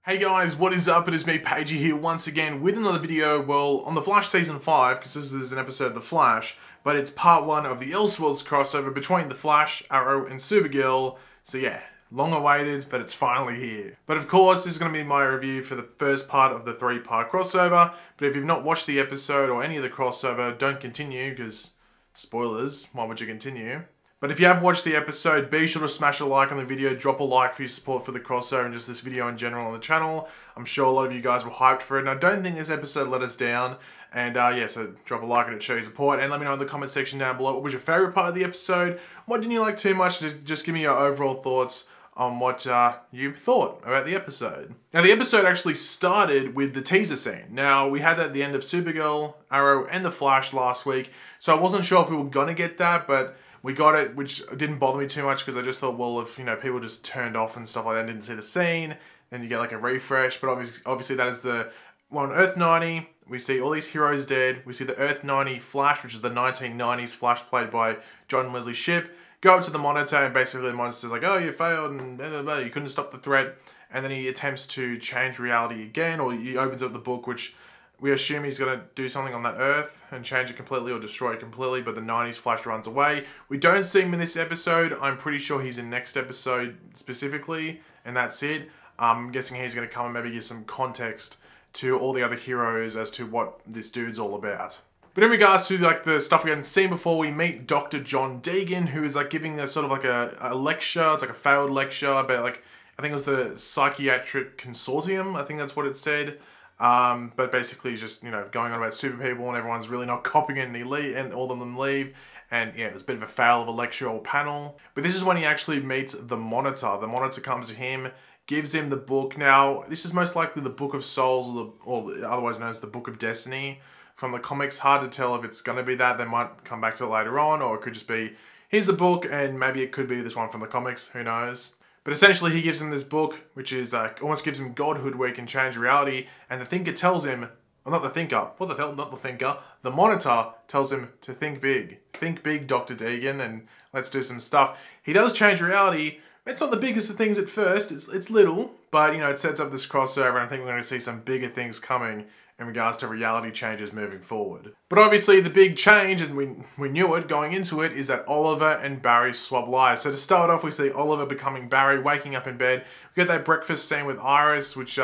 Hey guys, what is up? It is me, Pagey, here once again with another video, well, on The Flash Season 5, because this is an episode of The Flash, but it's part 1 of the Elseworlds crossover between The Flash, Arrow, and Supergirl. So yeah, long awaited, but it's finally here. But of course, this is going to be my review for the first part of the 3-part crossover, but if you've not watched the episode or any of the crossover, don't continue, because spoilers, why would you continue? But if you have watched the episode, be sure to smash a like on the video, drop a like for your support for the crossover and just this video in general on the channel. I'm sure a lot of you guys were hyped for it, and I don't think this episode let us down. And yeah, so drop a like and it shows your support, and let me know in the comment section down below what was your favourite part of the episode, what didn't you like too much, just give me your overall thoughts on what you thought about the episode. Now the episode actually started with the teaser scene. Now we had that at the end of Supergirl, Arrow and the Flash last week, so I wasn't sure if we were gonna get that, but we got it, which didn't bother me too much because I just thought, well, if people just turned off and stuff like that and didn't see the scene, then you get like a refresh. But obviously that is the one on Earth 90. We see all these heroes dead. We see the Earth 90 Flash, which is the 1990s Flash played by John Wesley Shipp, go up to the monitor, and basically the monitor's like, oh, you failed and blah, blah, blah. You couldn't stop the threat. And then he attempts to change reality again, or he opens up the book, which we assume he's going to do something on that Earth and change it completely or destroy it completely, but the 90s Flash runs away. We don't see him in this episode. I'm pretty sure he's in next episode specifically, and that's it. I'm guessing he's going to come and maybe give some context to all the other heroes as to what this dude's all about. But in regards to like the stuff we hadn't seen before, we meet Dr. John Deegan, who is like giving a sort of like a lecture. It's like a failed lecture about like, I think it was the Psychiatric Consortium. I think that's what it said. But basically he's just, going on about super people and everyone's really not copying it, and all of them leave. And yeah, it was a bit of a fail of a lecture or panel. But this is when he actually meets the Monitor. The Monitor comes to him, gives him the book. Now, this is most likely the Book of Souls, or otherwise known as the Book of Destiny from the comics. Hard to tell if it's going to be that. They might come back to it later on, or it could just be, here's a book, and maybe it could be this one from the comics. Who knows? But essentially he gives him this book, which is almost gives him godhood where he can change reality. And the Thinker tells him, well, not the Thinker, what the hell, not the Thinker, the Monitor tells him to think big. Think big, Dr. Deegan, and let's do some stuff. He does change reality. It's not the biggest of things at first, it's little, but it sets up this crossover, and I think we're going to see some bigger things coming in regards to reality changes moving forward. But obviously the big change, and we knew it going into it, is that Oliver and Barry swap lives. So to start off, we see Oliver becoming Barry, waking up in bed. We get that breakfast scene with Iris, which,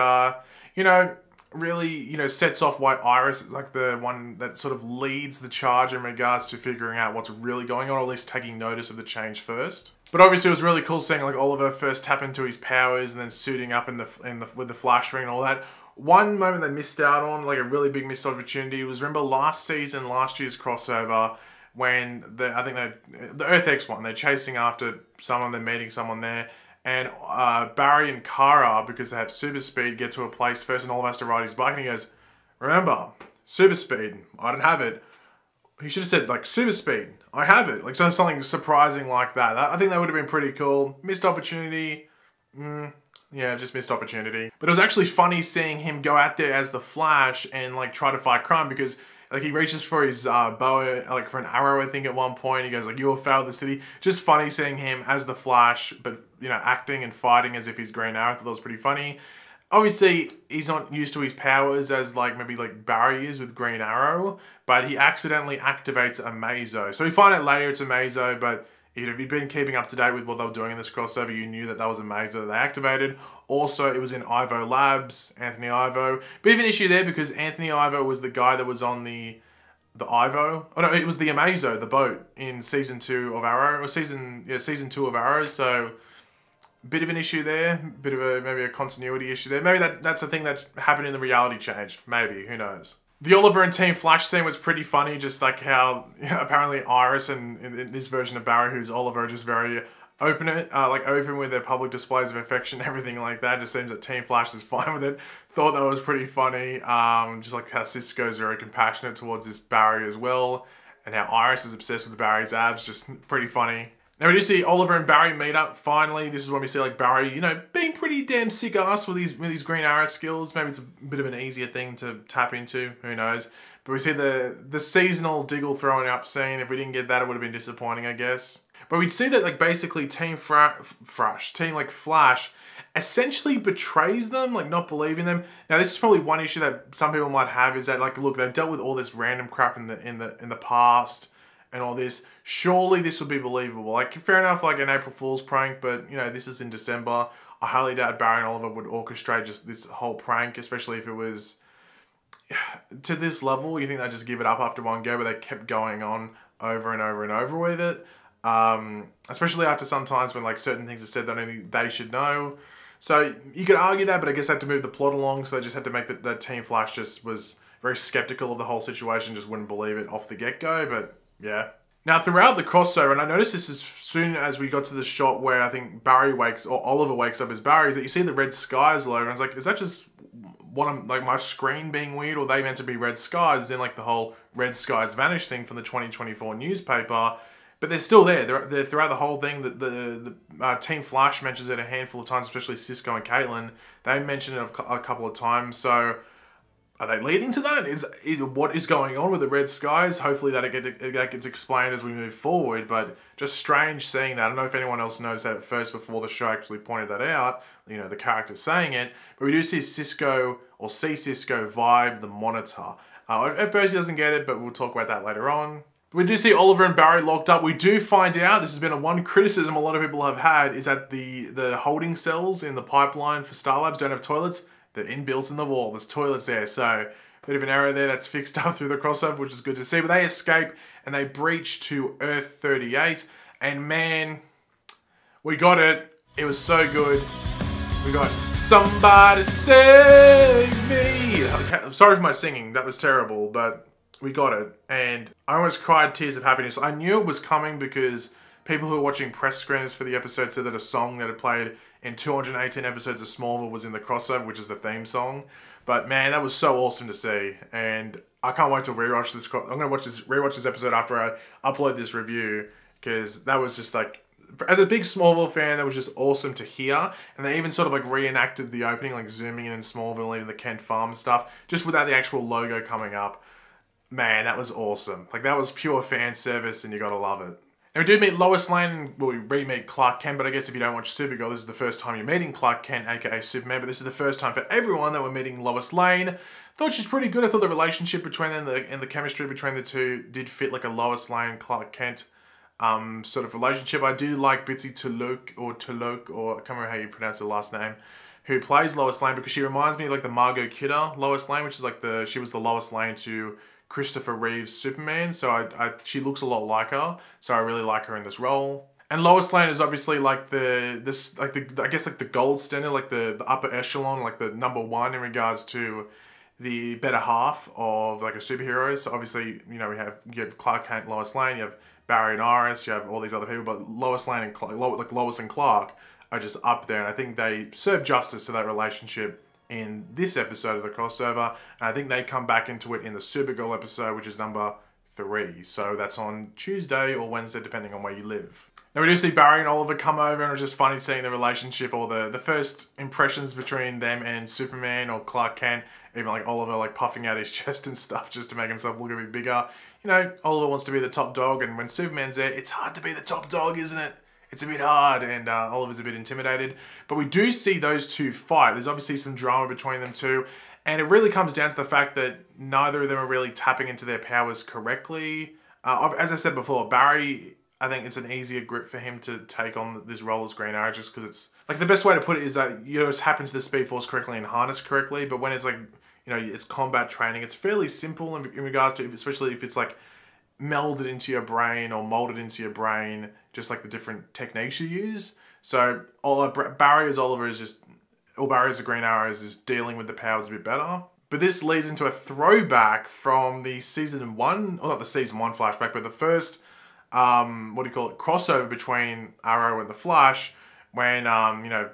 really, sets off why Iris is like the one that sort of leads the charge in regards to figuring out what's really going on, or at least taking notice of the change first. But obviously it was really cool seeing like Oliver first tap into his powers and then suiting up with the Flash ring and all that. One moment they missed out on, like a really big missed opportunity, was remember last year's crossover, when I think the Earth X one, they're chasing after someone, they're meeting someone there, and Barry and Kara, because they have super speed, get to a place first, and Oliver has to ride his bike, and he goes, remember, super speed, I don't have it. He should have said, like, super speed, I have it. Like, something surprising like that. I think that would have been pretty cool. Missed opportunity, yeah, just missed opportunity. But it was actually funny seeing him go out there as the Flash and like try to fight crime, because like he reaches for his bow, like for an arrow, I think at one point. He goes like, you have failed the city. Just funny seeing him as the Flash, but acting and fighting as if he's Green Arrow. I thought that was pretty funny. Obviously, he's not used to his powers as like maybe like Barry is with Green Arrow, but he accidentally activates Amazo. So we find out later it's Amazo, but if you've been keeping up to date with what they were doing in this crossover, you knew that that was Amazo that they activated. Also, it was in Ivo Labs, Anthony Ivo. Bit of an issue there because Anthony Ivo was the guy that was on the Ivo. Oh no, it was the Amazo, the boat, in season 2 of Arrow, or season 2 of Arrow. So bit of an issue there, bit of maybe a continuity issue there. Maybe that's the thing that happened in the reality change. Maybe, who knows. The Oliver and Team Flash scene was pretty funny, just like how apparently Iris and in this version of Barry, who's Oliver, just very open with their public displays of affection, everything like that. It just seems that Team Flash is fine with it. Thought that was pretty funny. Just like how Cisco's very compassionate towards this Barry as well, and how Iris is obsessed with Barry's abs, just pretty funny. Now we do see Oliver and Barry meet up finally. This is when we see like Barry, being pretty damn sick ass with his Green Arrow skills. Maybe it's a bit of an easier thing to tap into, who knows. But we see the seasonal Diggle throwing up scene. If we didn't get that, it would have been disappointing, I guess. But we'd see that like basically Team Flash essentially betrays them, like not believing them. Now, this is probably one issue that some people might have, is that, like, look, they've dealt with all this random crap in the past and all this. Surely this would be believable. Like, fair enough, like an April Fool's prank, but, you know, this is in December. I highly doubt Barry and Oliver would orchestrate just this whole prank, especially if it was to this level. You think they'd just give it up after one go, but they kept going on over and over and over with it. Especially after sometimes when, like, certain things are said that only they should know. So you could argue that, but I guess they had to move the plot along, so they just had to make that Team Flash just was very skeptical of the whole situation, just wouldn't believe it off the get-go, but yeah. Now, throughout the crossover, and I noticed this as soon as we got to the shot where I think Barry wakes, or Oliver wakes up as Barry, is that you see the red skies all over, and I was like, is that just like my screen being weird, or are they meant to be red skies? Then, like, the whole red skies vanish thing from the 2024 newspaper. But they're still there. They're throughout the whole thing. The Team Flash mentions it a handful of times, especially Cisco and Caitlin. They mention it a couple of times. So are they leading to that? Is what is going on with the red skies? Hopefully that gets explained as we move forward. But just strange seeing that. I don't know if anyone else noticed that at first before the show actually pointed that out. You know, the character saying it. But we do see Cisco vibe the monitor. At first he doesn't get it, but we'll talk about that later on. We do see Oliver and Barry locked up. We do find out, this has been one criticism a lot of people have had, is that the holding cells in the pipeline for Star Labs don't have toilets. They're inbuilt in the wall. There's toilets there. So, bit of an error there that's fixed up through the crossover, which is good to see. But they escape and they breach to Earth 38. And man, we got it. It was so good. We got Somebody Save Me. Okay, sorry for my singing. That was terrible, but we got it, and I almost cried tears of happiness. I knew it was coming because people who were watching press screeners for the episode said that a song that had played in 218 episodes of Smallville was in the crossover, which is the theme song. But man, that was so awesome to see, and I can't wait to rewatch this. I'm gonna rewatch this episode after I upload this review, because that was just like, as a big Smallville fan, that was just awesome to hear. And they even sort of like reenacted the opening, like zooming in Smallville, even the Kent Farm stuff, just without the actual logo coming up. Man, that was awesome. Like, that was pure fan service, and you gotta love it. And we do meet Lois Lane, well, we re-meet Clark Kent, but I guess if you don't watch Supergirl, this is the first time you're meeting Clark Kent, aka Superman, but this is the first time for everyone that we're meeting Lois Lane. Thought she's pretty good. I thought the relationship between them and the chemistry between the two did fit like a Lois Lane, Clark Kent sort of relationship. I do like Bitsy Tulloch, or I can't remember how you pronounce her last name, who plays Lois Lane, because she reminds me of like the Margot Kidder Lois Lane, which is like she was the Lois Lane to Christopher Reeve's Superman, so she looks a lot like her, so I really like her in this role. And Lois Lane is obviously like I guess like the gold standard, like the upper echelon, like the #1 in regards to the better half of like a superhero. So obviously, you know, you have Clark Kent, Lois Lane, you have Barry and Iris, you have all these other people, but Lois Lane and Lois and Clark are just up there, and I think they serve justice to that relationship in this episode of the crossover, and I think they come back into it in the Supergirl episode, which is number 3. So that's on Tuesday or Wednesday, depending on where you live. Now we do see Barry and Oliver come over, and it's just funny seeing the relationship, or the first impressions between them and Superman or Clark Kent, even like Oliver like puffing out his chest and stuff just to make himself look a bit bigger. You know, Oliver wants to be the top dog, and when Superman's there, it's hard to be the top dog, isn't it? It's a bit hard, and Oliver's a bit intimidated. But we do see those two fight. There's obviously some drama between them two, and it really comes down to the fact that neither of them are really tapping into their powers correctly. As I said before, Barry, I think it's an easier grip for him to take on this role as Green Arrow, just because it's, like, the best way to put it is that you just happen to the Speed Force correctly and harness correctly, but when it's like, you know, it's combat training, it's fairly simple in regards to, especially if it's like melded into your brain or molded into your brain, just like the different techniques you use. So Barry as Oliver is just, or Barry as a Green Arrow is just dealing with the powers a bit better. But this leads into a throwback from the season 1, or not the season 1 flashback, but the first, crossover between Arrow and the Flash, when, you know,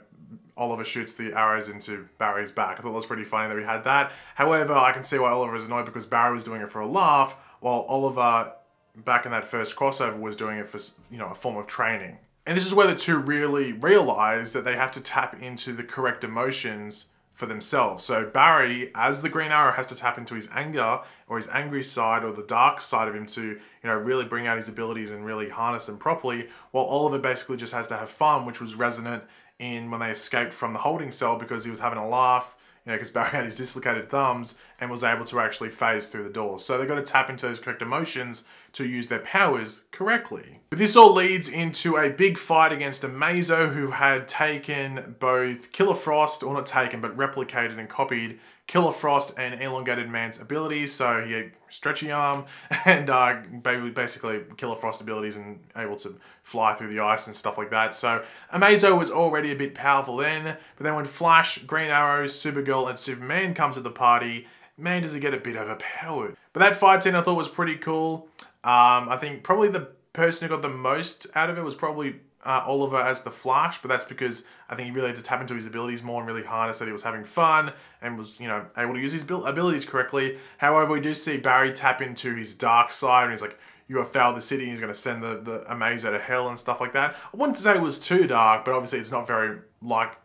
Oliver shoots the arrows into Barry's back. I thought it was pretty funny that we had that. However, I can see why Oliver is annoyed, because Barry was doing it for a laugh, while Oliver, back in that first crossover, was doing it for, you know, a form of training. And this is where the two really realize that they have to tap into the correct emotions for themselves. So Barry, as the Green Arrow, has to tap into his anger, or his angry side, or the dark side of him to, you know, really bring out his abilities and really harness them properly, while Oliver basically just has to have fun, which was resonant when they escaped from the holding cell because he was having a laugh, you know, because Barry had his dislocated thumbs and was able to actually phase through the doors. So they've got to tap into those correct emotions to use their powers correctly. But this all leads into a big fight against Amazo, who had taken both Killer Frost, or not taken, but replicated and copied Killer Frost and Elongated Man's abilities. So he had stretchy arm and basically Killer Frost abilities and able to fly through the ice and stuff like that. So Amazo was already a bit powerful then, but then when Flash, Green Arrow, Supergirl and Superman come to the party, man, does he get a bit overpowered. But that fight scene I thought was pretty cool. I think probably the person who got the most out of it was probably Oliver as the Flash, but that's because I think he really had to tap into his abilities more and really harness that he was having fun and was, you know, able to use his abilities correctly. However, we do see Barry tap into his dark side, and he's like, you have failed the city, and he's going to send the Amazo to hell and stuff like that. I wouldn't say it was too dark, but obviously it's not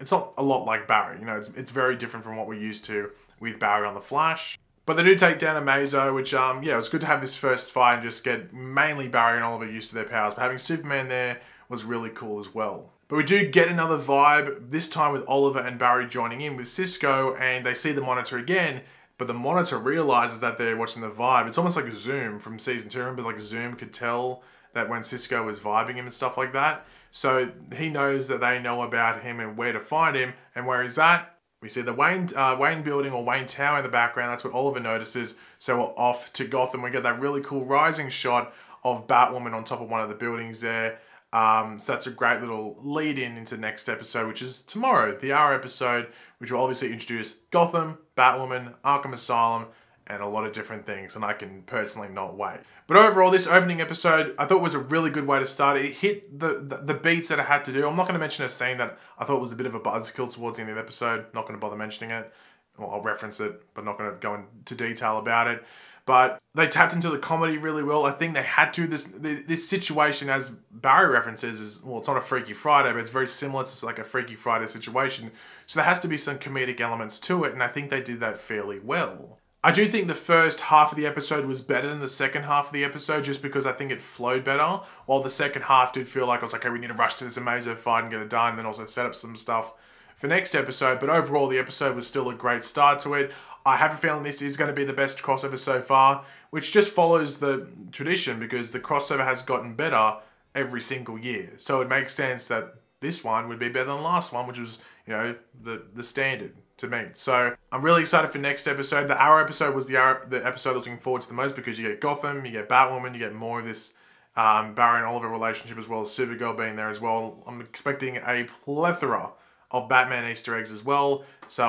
it's not a lot like Barry. You know, it's very different from what we're used to with Barry on the Flash. But they do take down Amazo, which, yeah, it was good to have this first fight and just get mainly Barry and Oliver used to their powers. But having Superman there was really cool as well. But we do get another vibe, this time with Oliver and Barry joining in with Cisco, and they see the monitor again, but the monitor realizes that they're watching the vibe. It's almost like Zoom from season 2. Remember, like Zoom could tell that when Cisco was vibing him and stuff like that. So he knows that they know about him and where to find him. And where is that? We see the Wayne building or Wayne Tower in the background. That's what Oliver notices. So we're off to Gotham. We get that really cool rising shot of Batwoman on top of one of the buildings there. So that's a great little lead into the next episode, which is tomorrow, the hour episode, which will obviously introduce Gotham, Batwoman, Arkham Asylum, and a lot of different things, and I can personally not wait. But overall, this opening episode, I thought was a really good way to start it. It hit the beats that I had to do. I'm not going to mention a scene that I thought was a bit of a buzzkill towards the end of the episode. Not going to bother mentioning it. Well, I'll reference it, but not going to go into detail about it. But they tapped into the comedy really well. I think they had to. This situation, as Barry references, is, well, it's not a Freaky Friday, but it's very similar to like a Freaky Friday situation. So there has to be some comedic elements to it, and I think they did that fairly well. I do think the first half of the episode was better than the second half of the episode, just because I think it flowed better, while the second half did feel like I was like, okay, we need to rush to this Amazo fight and get it done, and then also set up some stuff for next episode. But overall, the episode was still a great start to it. I have a feeling this is going to be the best crossover so far, which just follows the tradition because the crossover has gotten better every single year. So it makes sense that this one would be better than the last one, which was, you know, the standard to me. So I'm really excited for next episode. The Arrow episode was the episode I was looking forward to the most because you get Gotham, you get Batwoman, you get more of this Barry and Oliver relationship, as well as Supergirl being there as well. I'm expecting a plethora of Batman Easter eggs as well. So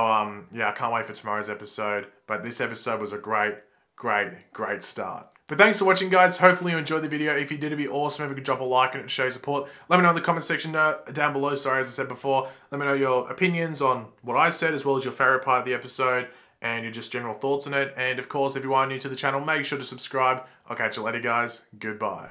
yeah, I can't wait for tomorrow's episode. But this episode was a great start. But thanks for watching, guys. Hopefully you enjoyed the video. If you did, it'd be awesome if you could drop a like and it shows support. Let me know in the comment section down below, sorry, as I said before. Let me know your opinions on what I said, as well as your favorite part of the episode and your just general thoughts on it. And of course, if you are new to the channel, make sure to subscribe. I'll catch you later, guys. Goodbye.